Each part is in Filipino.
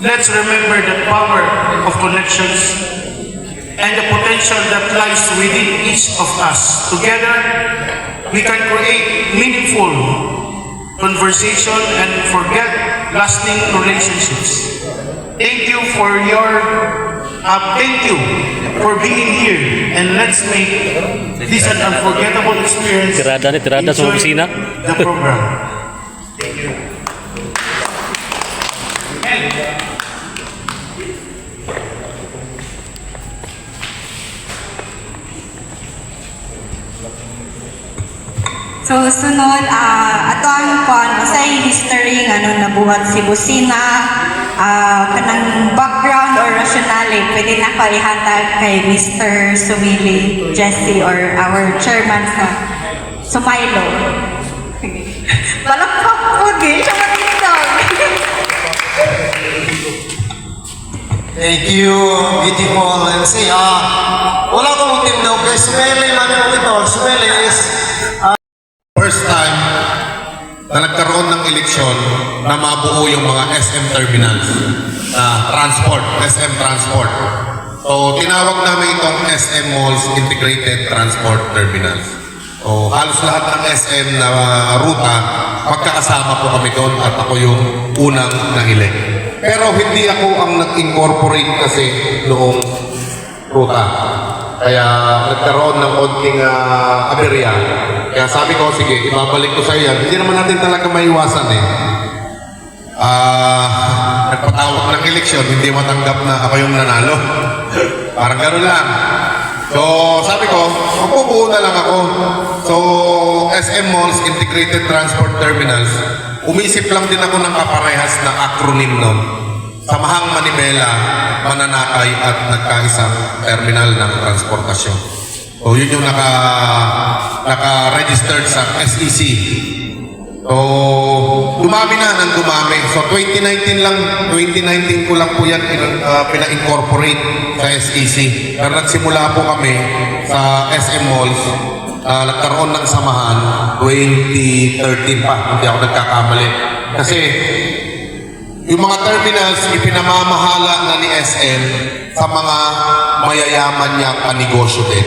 Let's remember the power of connections and the potential that lies within each of us. Together, we can create meaningful conversation and forget lasting relationships. Thank you for being here, and let's make this an unforgettable experience. Tirada sa opisina. The program. Thank you. So sunod, ato ang sa history nga nabuhat si Busina, kanang background or rationale, pwede na ko ihatag kay Mr. Sumili Jesse or our chairman sa Sumailo. Balakpak po, siya manitog. Thank you, beautiful MC. Wala kong team daw kay Sumeli lang yung ito. Sumeli is first time na nagkaroon ng eleksyon na mabuo yung mga SM terminals na SM Transport. So, tinawag namin itong SM Malls Integrated Transport Terminals. So, halos lahat ng SM na ruta, magkakasama po kami doon at ako yung unang na-elect. Pero hindi ako ang nag-incorporate kasi noong ruta. Kaya nagkaroon ng konting aberya. Kaya sabi ko, sige, ibabalik ko sa iyo yan. Hindi naman natin talaga maiwasan eh. Nagpatawag ng eleksyon, hindi matanggap na ako yung nanalo. Parang gano'n lang. So, sabi ko, magbubuo na lang ako. So, SM Malls Integrated Transport Terminals, umisip lang din ako ng kaparehas na acronym nun. Samahang Manibela, Mananakay at nagkaisang terminal ng transportasyon. So, yun yung naka-registered sa SEC. So, dumami na ng dumami. So, 2019 ko lang po yan pina-incorporate sa SEC. Pero nagsimula po kami sa SM Malls. Nagkaroon ng samahan 2013 pa, hindi ako nagkakamali. Kasi, yung mga terminals, ipinamamahala na ni SM sa mga mayayaman niyang kanegosyo din.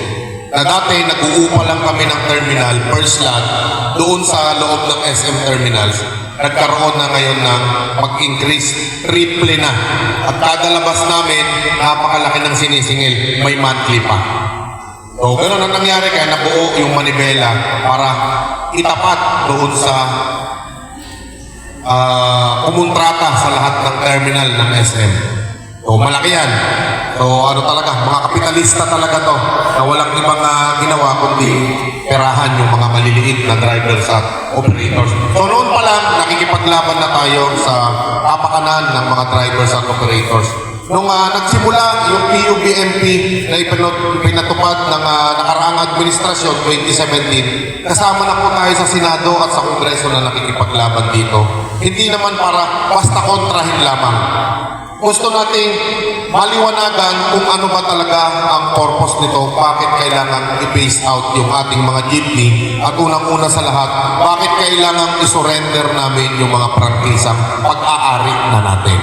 Na dati, nag-uupa lang kami ng terminal per slot doon sa loob ng SM terminals. Nagkaroon na ngayon ng mag-increase, triple na. At kada labas namin, napakalaki ng sinisingil, may monthly pa. So, gano'n ang nangyari kaya nabuo yung Manibela para itapat doon sa kumontrata sa lahat ng terminal ng SM. So, malaki yan. So, ano talaga, mga kapitalista talaga to na walang ibang ginawa kundi perahan yung mga maliliit na drivers at operators. So, noon pa lang, nakikipaglaban na tayo sa kapakanan ng mga drivers at operators. Nung nagsimula yung PUBMP na ipinatupad ng nakaraang administrasyon 2017, kasama na po tayo sa Senado at sa Kongreso na nakikipaglaban dito. Hindi naman para basta kontrahin lamang. Gusto nating maliwanagan kung ano ba talaga ang purpose nito, bakit kailangan i-phase out yung ating mga jeepney at unang-una sa lahat, bakit kailangan i-surrender namin yung mga prangkisang pag-aari na natin.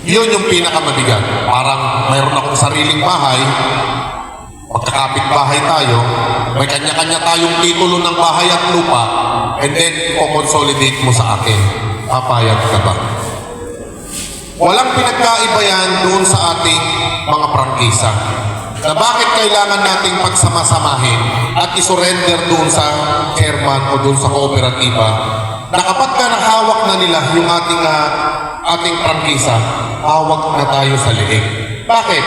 Yun yung pinakamabigat. Parang mayroon akong sariling bahay, magkakapit bahay tayo, may kanya-kanya tayong titulo ng bahay at lupa, and then i-consolidate mo sa akin. Papayag ka ba? Walang pinagkaiba yan doon sa ating mga prangkisa. Na bakit kailangan nating pagsama-samahin at isurrender doon sa chairman o doon sa kooperatiba na kapag ka nahawak na nila yung ating prangkisa, hawak na tayo sa liig. Bakit?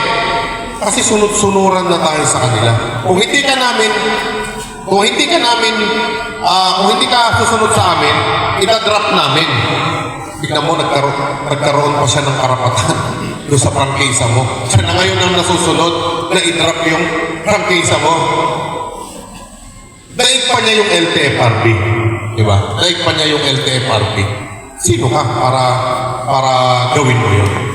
Kasi sunod-sunuran na tayo sa kanila. Kung hindi ka susunod sa amin, itadrop namin. Tignan mo, nagkaroon pa siya ng karapatan doon sa prangkisa mo. Siya na ngayon ang nasusunod na i-drop yung prangkisa mo. Daig pa niya yung LTFRB. Diba? Daig pa niya yung LTFRB. Sino ka para gawin mo yun?